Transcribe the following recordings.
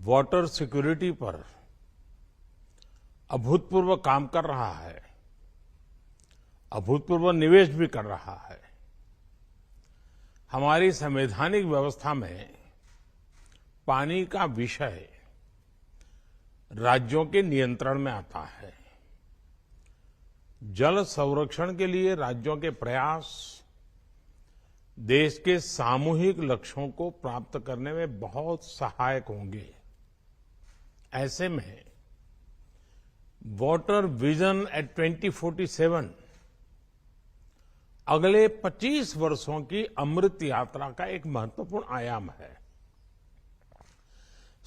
Water security पर अभूतपूर्व काम कर रहा है, अभूतपूर्व निवेश भी कर रहा है। हमारी संवैधानिक व्यवस्था में पानी का विषय राज्यों के नियंत्रण में आता है। जल संरक्षण के लिए राज्यों के प्रयास देश के सामूहिक लक्ष्यों को प्राप्त करने में बहुत सहायक होंगे। ऐसे में वाटर विजन एट 2047 अगले 25 वर्षों की अमृत यात्रा का एक महत्वपूर्ण आयाम है।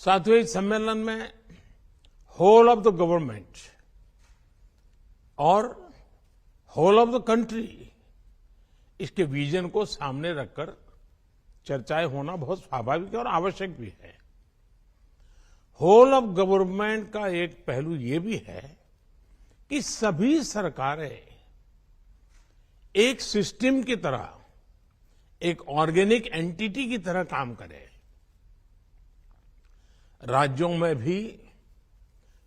साथियों, इस सम्मेलन में होल ऑफ द गवर्नमेंट और होल ऑफ द कंट्री इसके विजन को सामने रखकर चर्चाएं होना बहुत स्वाभाविक और आवश्यक भी है। होल ऑफ गवर्नमेंट का एक पहलू ये भी है कि सभी सरकारें एक सिस्टम की तरह, एक ऑर्गेनिक एंटिटी की तरह काम करें। राज्यों में भी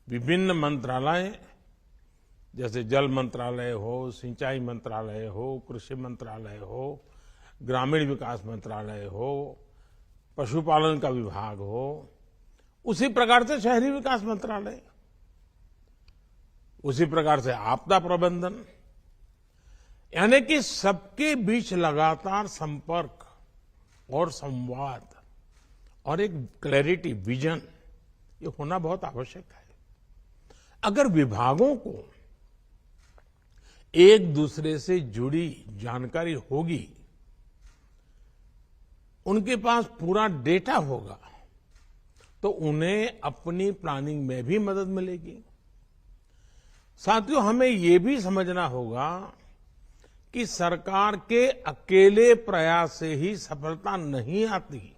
विभिन्न मंत्रालय जैसे जल मंत्रालय हो, सिंचाई मंत्रालय हो, कृषि मंत्रालय हो, ग्रामीण विकास मंत्रालय हो, पशुपालन का विभाग हो, उसी प्रकार से शहरी विकास मंत्रालय, उसी प्रकार से आपदा प्रबंधन, यानी कि सबके बीच लगातार संपर्क और संवाद और एक क्लैरिटी, विजन, ये होना बहुत आवश्यक है। अगर विभागों को एक दूसरे से जुड़ी जानकारी होगी, उनके पास पूरा डेटा होगा, तो उन्हें अपनी प्लानिंग में भी मदद मिलेगी। साथियों, हमें ये भी समझना होगा कि सरकार के अकेले प्रयास से ही सफलता नहीं आती।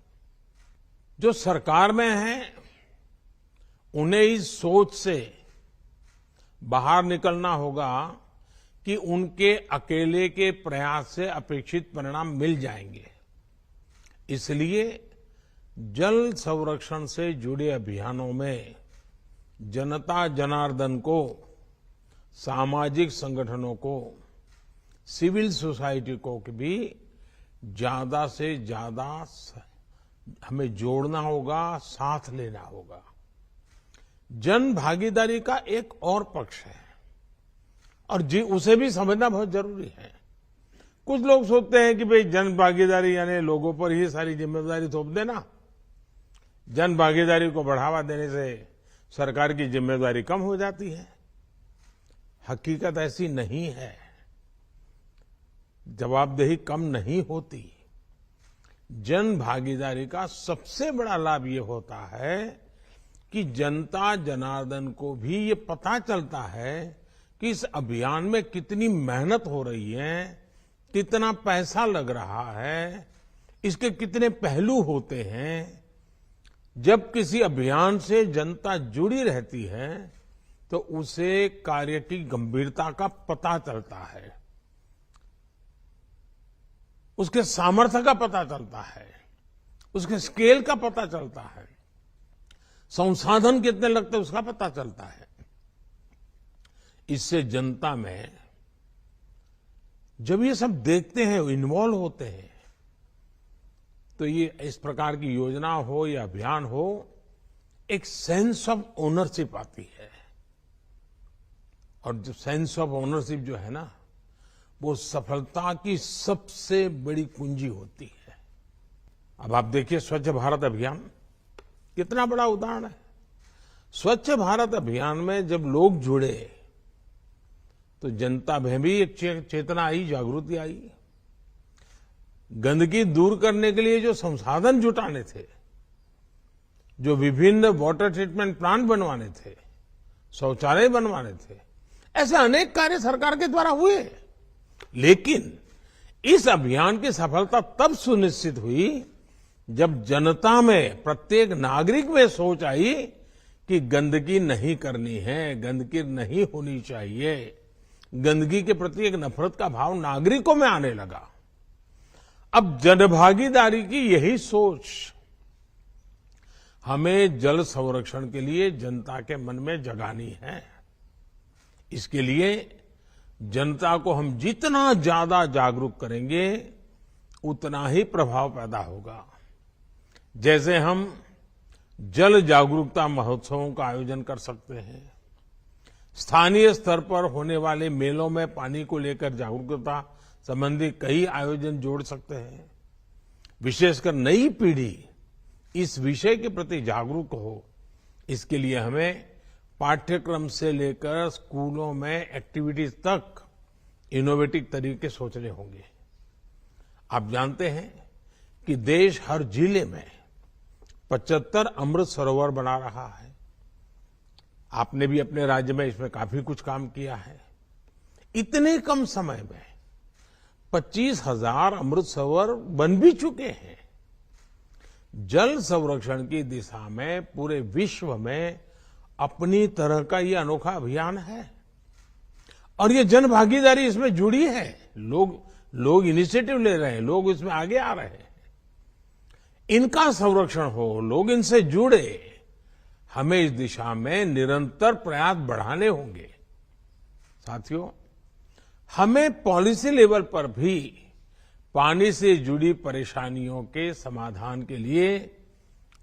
जो सरकार में है, उन्हें इस सोच से बाहर निकलना होगा कि उनके अकेले के प्रयास से अपेक्षित परिणाम मिल जाएंगे। इसलिए जल संरक्षण से जुड़े अभियानों में जनता जनार्दन को, सामाजिक संगठनों को, सिविल सोसाइटी को भी ज्यादा से ज्यादा हमें जोड़ना होगा, साथ लेना होगा। जन भागीदारी का एक और पक्ष है और उसे भी समझना बहुत जरूरी है। कुछ लोग सोचते हैं कि भाई जन भागीदारी यानी लोगों पर ही सारी जिम्मेदारी थोप देना, जन भागीदारी को बढ़ावा देने से सरकार की जिम्मेदारी कम हो जाती है। हकीकत ऐसी नहीं है, जवाबदेही कम नहीं होती। जन भागीदारी का सबसे बड़ा लाभ ये होता है कि जनता जनार्दन को भी ये पता चलता है कि इस अभियान में कितनी मेहनत हो रही है, कितना पैसा लग रहा है, इसके कितने पहलू होते हैं। जब किसी अभियान से जनता जुड़ी रहती है तो उसे कार्य की गंभीरता का पता चलता है, उसके सामर्थ्य का पता चलता है, उसके स्केल का पता चलता है, संसाधन कितने लगते हैं उसका पता चलता है। इससे जनता में जब ये सब देखते हैं, इन्वॉल्व होते हैं, तो ये इस प्रकार की योजना हो या अभियान हो, एक सेंस ऑफ ओनरशिप आती है। और जो सेंस ऑफ ओनरशिप जो है ना, वो सफलता की सबसे बड़ी कुंजी होती है। अब आप देखिए, स्वच्छ भारत अभियान कितना बड़ा उदाहरण है। स्वच्छ भारत अभियान में जब लोग जुड़े तो जनता में भी एक चेतना आई, जागृति आई। गंदगी दूर करने के लिए जो संसाधन जुटाने थे, जो विभिन्न वाटर ट्रीटमेंट प्लांट बनवाने थे, शौचालय बनवाने थे, ऐसे अनेक कार्य सरकार के द्वारा हुए। लेकिन इस अभियान की सफलता तब सुनिश्चित हुई जब जनता में, प्रत्येक नागरिक में सोच आई कि गंदगी नहीं करनी है, गंदगी नहीं होनी चाहिए। गंदगी के प्रति एक नफरत का भाव नागरिकों में आने लगा। अब जनभागीदारी की यही सोच हमें जल संरक्षण के लिए जनता के मन में जगानी है। इसके लिए जनता को हम जितना ज्यादा जागरूक करेंगे उतना ही प्रभाव पैदा होगा। जैसे हम जल जागरूकता महोत्सवों का आयोजन कर सकते हैं, स्थानीय स्तर पर होने वाले मेलों में पानी को लेकर जागरूकता संबंधी कई आयोजन जोड़ सकते हैं। विशेषकर नई पीढ़ी इस विषय के प्रति जागरूक हो, इसके लिए हमें पाठ्यक्रम से लेकर स्कूलों में एक्टिविटीज तक इनोवेटिव तरीके सोचने होंगे। आप जानते हैं कि देश हर जिले में 75 अमृत सरोवर बना रहा है। आपने भी अपने राज्य में इसमें काफी कुछ काम किया है। इतने कम समय में 25,000 अमृत सरोवर बन भी चुके हैं। जल संरक्षण की दिशा में पूरे विश्व में अपनी तरह का ये अनोखा अभियान है और ये जन भागीदारी इसमें जुड़ी है। लोग इनिशिएटिव ले रहे हैं, लोग इसमें आगे आ रहे हैं। इनका संरक्षण हो, लोग इनसे जुड़े, हमें इस दिशा में निरंतर प्रयास बढ़ाने होंगे। साथियों, हमें पॉलिसी लेवल पर भी पानी से जुड़ी परेशानियों के समाधान के लिए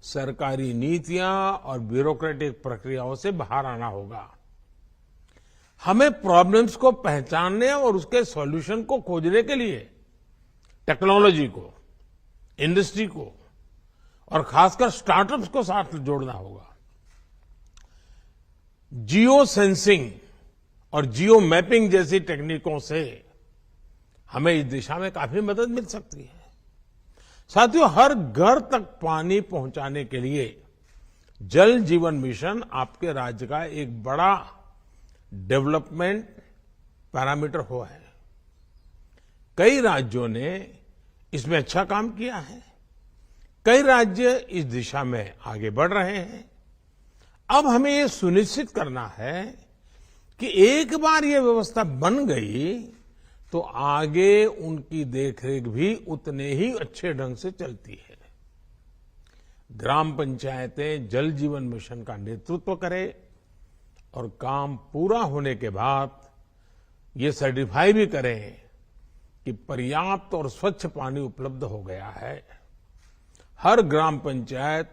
सरकारी नीतियां और ब्यूरोक्रेटिक प्रक्रियाओं से बाहर आना होगा। हमें प्रॉब्लम्स को पहचानने और उसके सॉल्यूशन को खोजने के लिए टेक्नोलॉजी को, इंडस्ट्री को और खासकर स्टार्टअप्स को साथ जोड़ना होगा। जियो सेंसिंग और जियो मैपिंग जैसी टेक्निकों से हमें इस दिशा में काफी मदद मिल सकती है। साथियों, हर घर तक पानी पहुंचाने के लिए जल जीवन मिशन आपके राज्य का एक बड़ा डेवलपमेंट पैरामीटर हुआ है। कई राज्यों ने इसमें अच्छा काम किया है। कई राज्य इस दिशा में आगे बढ़ रहे हैं। अब हमें ये सुनिश्चित करना है कि एक बार ये व्यवस्था बन गई तो आगे उनकी देखरेख भी उतने ही अच्छे ढंग से चलती है। ग्राम पंचायतें जल जीवन मिशन का नेतृत्व करें और काम पूरा होने के बाद ये सर्टिफाई भी करें कि पर्याप्त और स्वच्छ पानी उपलब्ध हो गया है। हर ग्राम पंचायत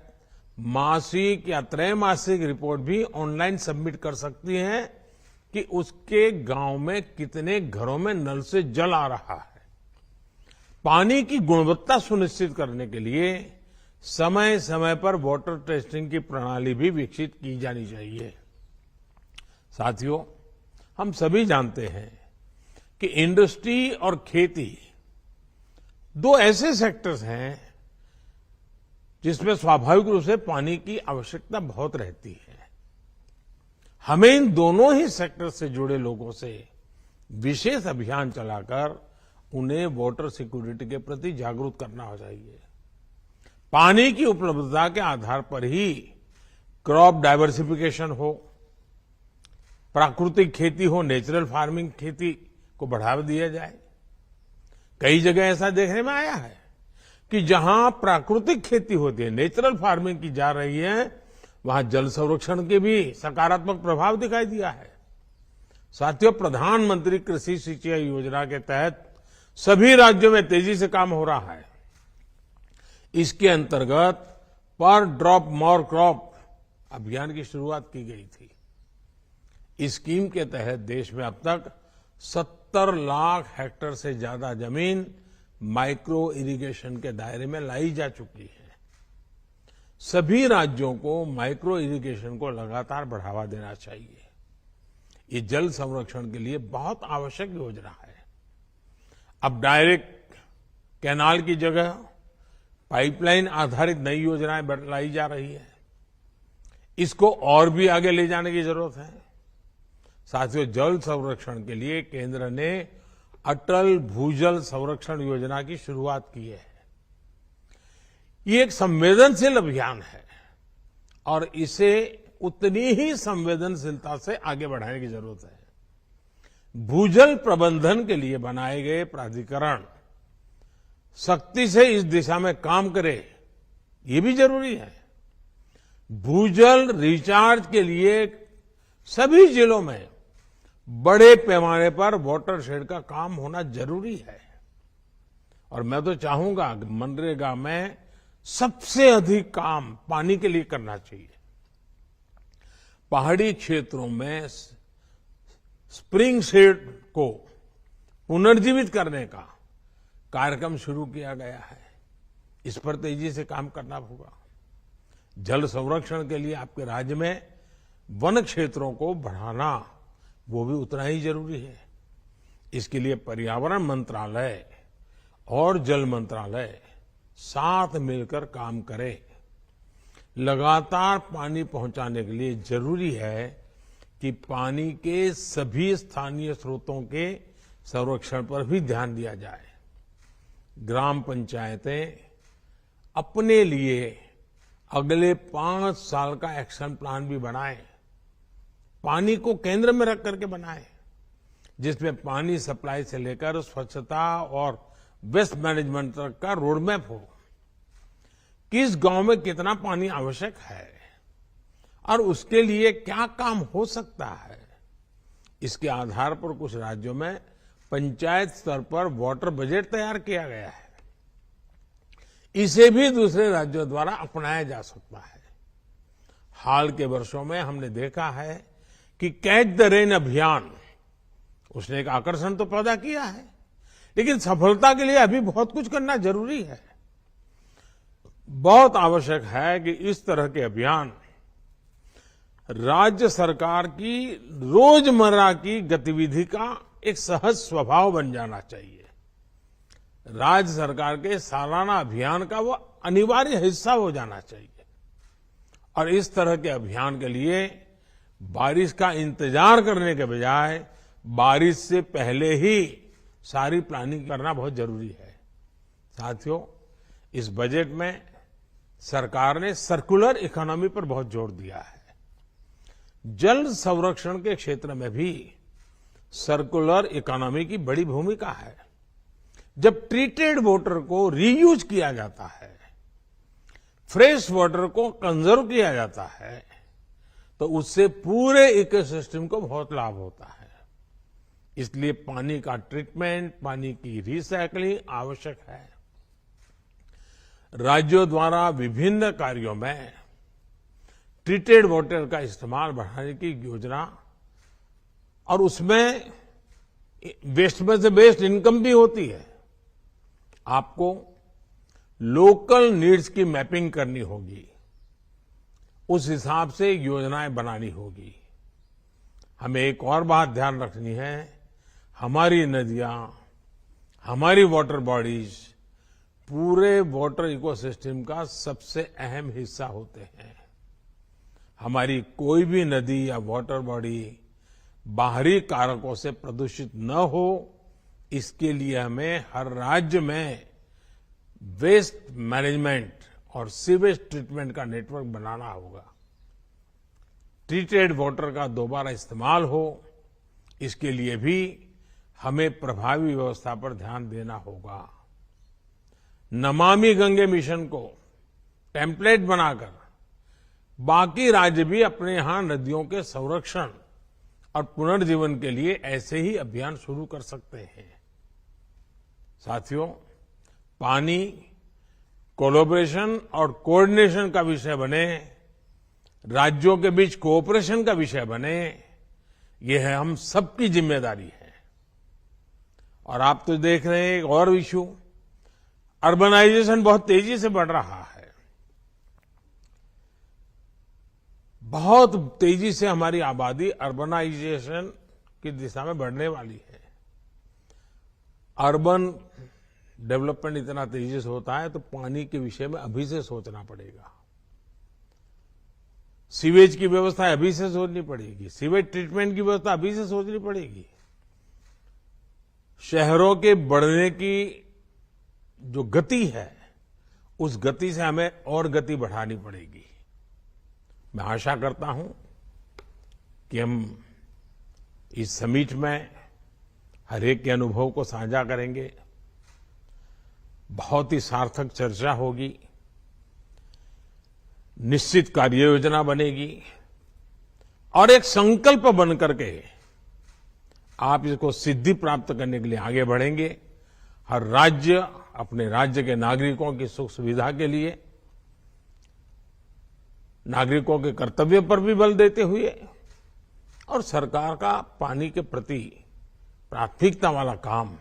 मासिक या त्रैमासिक रिपोर्ट भी ऑनलाइन सबमिट कर सकती है कि उसके गांव में कितने घरों में नल से जल आ रहा है। पानी की गुणवत्ता सुनिश्चित करने के लिए समय समय पर वाटर टेस्टिंग की प्रणाली भी विकसित की जानी चाहिए। साथियों, हम सभी जानते हैं कि इंडस्ट्री और खेती दो ऐसे सेक्टर्स हैं जिसमें स्वाभाविक रूप से पानी की आवश्यकता बहुत रहती है। हमें इन दोनों ही सेक्टर से जुड़े लोगों से विशेष अभियान चलाकर उन्हें वाटर सिक्योरिटी के प्रति जागरूक करना चाहिए। पानी की उपलब्धता के आधार पर ही क्रॉप डाइवर्सिफिकेशन हो, प्राकृतिक खेती हो, नेचुरल फार्मिंग खेती को बढ़ावा दिया जाए। कई जगह ऐसा देखने में आया है कि जहां प्राकृतिक खेती होती है, नेचुरल फार्मिंग की जा रही है, वहां जल संरक्षण के भी सकारात्मक प्रभाव दिखाई दिया है। साथियों, प्रधानमंत्री कृषि सिंचाई योजना के तहत सभी राज्यों में तेजी से काम हो रहा है। इसके अंतर्गत पर ड्रॉप मोर क्रॉप अभियान की शुरुआत की गई थी। इस स्कीम के तहत देश में अब तक 70 लाख हेक्टेयर से ज्यादा जमीन माइक्रो इरिगेशन के दायरे में लाई जा चुकी है। सभी राज्यों को माइक्रो इरिगेशन को लगातार बढ़ावा देना चाहिए। ये जल संरक्षण के लिए बहुत आवश्यक योजना है। अब डायरेक्ट कैनाल की जगह पाइपलाइन आधारित नई योजनाएं लाई जा रही है। इसको और भी आगे ले जाने की जरूरत है। साथियों, जल संरक्षण के लिए केंद्र ने अटल भूजल संरक्षण योजना की शुरुआत की है। ये एक संवेदनशील अभियान है और इसे उतनी ही संवेदनशीलता से आगे बढ़ाने की जरूरत है। भूजल प्रबंधन के लिए बनाए गए प्राधिकरण सख्ती से इस दिशा में काम करे, ये भी जरूरी है। भूजल रिचार्ज के लिए सभी जिलों में बड़े पैमाने पर वाटरशेड का काम होना जरूरी है। और मैं तो चाहूंगा कि मनरेगा में सबसे अधिक काम पानी के लिए करना चाहिए। पहाड़ी क्षेत्रों में स्प्रिंग सीड को पुनर्जीवित करने का कार्यक्रम शुरू किया गया है। इस पर तेजी से काम करना होगा। जल संरक्षण के लिए आपके राज्य में वन क्षेत्रों को बढ़ाना वो भी उतना ही जरूरी है। इसके लिए पर्यावरण मंत्रालय और जल मंत्रालय साथ मिलकर काम करें। लगातार पानी पहुंचाने के लिए जरूरी है कि पानी के सभी स्थानीय स्रोतों के संरक्षण पर भी ध्यान दिया जाए। ग्राम पंचायतें अपने लिए अगले 5 साल का एक्शन प्लान भी बनाएं। पानी को केंद्र में रख करके बनाएं, जिसमें पानी सप्लाई से लेकर स्वच्छता और वेस्ट मैनेजमेंट तक का रोडमैप हो। किस गांव में कितना पानी आवश्यक है और उसके लिए क्या काम हो सकता है, इसके आधार पर कुछ राज्यों में पंचायत स्तर पर वाटर बजट तैयार किया गया है। इसे भी दूसरे राज्यों द्वारा अपनाया जा सकता है। हाल के वर्षों में हमने देखा है कि कैच द रेन अभियान उसने एक आकर्षण तो पैदा किया है, लेकिन सफलता के लिए अभी बहुत कुछ करना जरूरी है। बहुत आवश्यक है कि इस तरह के अभियान राज्य सरकार की रोजमर्रा की गतिविधि का एक सहज स्वभाव बन जाना चाहिए। राज्य सरकार के सालाना अभियान का वो अनिवार्य हिस्सा हो जाना चाहिए। और इस तरह के अभियान के लिए बारिश का इंतजार करने के बजाय बारिश से पहले ही सारी प्लानिंग करना बहुत जरूरी है। साथियों, इस बजट में सरकार ने सर्कुलर इकोनॉमी पर बहुत जोर दिया है। जल संरक्षण के क्षेत्र में भी सर्कुलर इकोनॉमी की बड़ी भूमिका है। जब ट्रीटेड वाटर को रीयूज किया जाता है, फ्रेश वाटर को कंजर्व किया जाता है, तो उससे पूरे इकोसिस्टम को बहुत लाभ होता है। इसलिए पानी का ट्रीटमेंट, पानी की रिसाइकलिंग आवश्यक है। राज्यों द्वारा विभिन्न कार्यों में ट्रीटेड वाटर का इस्तेमाल बढ़ाने की योजना और उसमें वेस्ट में से बेस्ट इनकम भी होती है। आपको लोकल नीड्स की मैपिंग करनी होगी, उस हिसाब से योजनाएं बनानी होगी। हमें एक और बात ध्यान रखनी है, हमारी नदियां, हमारी वाटर बॉडीज पूरे वाटर इकोसिस्टम का सबसे अहम हिस्सा होते हैं। हमारी कोई भी नदी या वाटर बॉडी बाहरी कारकों से प्रदूषित न हो, इसके लिए हमें हर राज्य में वेस्ट मैनेजमेंट और सीवेज ट्रीटमेंट का नेटवर्क बनाना होगा। ट्रीटेड वाटर का दोबारा इस्तेमाल हो, इसके लिए भी हमें प्रभावी व्यवस्था पर ध्यान देना होगा। नमामि गंगे मिशन को टेम्पलेट बनाकर बाकी राज्य भी अपने यहां नदियों के संरक्षण और पुनर्जीवन के लिए ऐसे ही अभियान शुरू कर सकते हैं। साथियों, पानी कोलैबोरेशन और कोऑर्डिनेशन का विषय बने, राज्यों के बीच कोऑपरेशन का विषय बने, ये है हम सबकी जिम्मेदारी है। और आप तो देख रहे हैं एक और इश्यू, अर्बनाइजेशन बहुत तेजी से बढ़ रहा है। बहुत तेजी से हमारी आबादी अर्बनाइजेशन की दिशा में बढ़ने वाली है। अर्बन डेवलपमेंट इतना तेजी से होता है तो पानी के विषय में अभी से सोचना पड़ेगा। सीवेज की व्यवस्था अभी से सोचनी पड़ेगी, सीवेज ट्रीटमेंट की व्यवस्था अभी से सोचनी पड़ेगी। शहरों के बढ़ने की जो गति है, उस गति से हमें और गति बढ़ानी पड़ेगी। मैं आशा करता हूं कि हम इस समिट में हर एक के अनुभव को साझा करेंगे, बहुत ही सार्थक चर्चा होगी। निश्चित कार्य योजना बनेगी और एक संकल्प बन करके आप इसको सिद्धि प्राप्त करने के लिए आगे बढ़ेंगे। हर राज्य अपने राज्य के नागरिकों की सुख सुविधा के लिए नागरिकों के कर्तव्य पर भी बल देते हुए और सरकार का पानी के प्रति प्राथमिकता वाला काम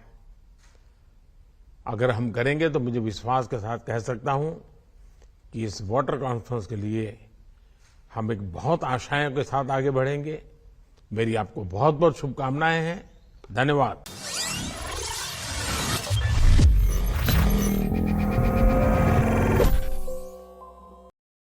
अगर हम करेंगे तो मुझे विश्वास के साथ कह सकता हूं कि इस वाटर कॉन्फ्रेंस के लिए हम एक बहुत आशाओं के साथ आगे बढ़ेंगे। मेरी आपको बहुत बहुत शुभकामनाएं हैं। धन्यवाद।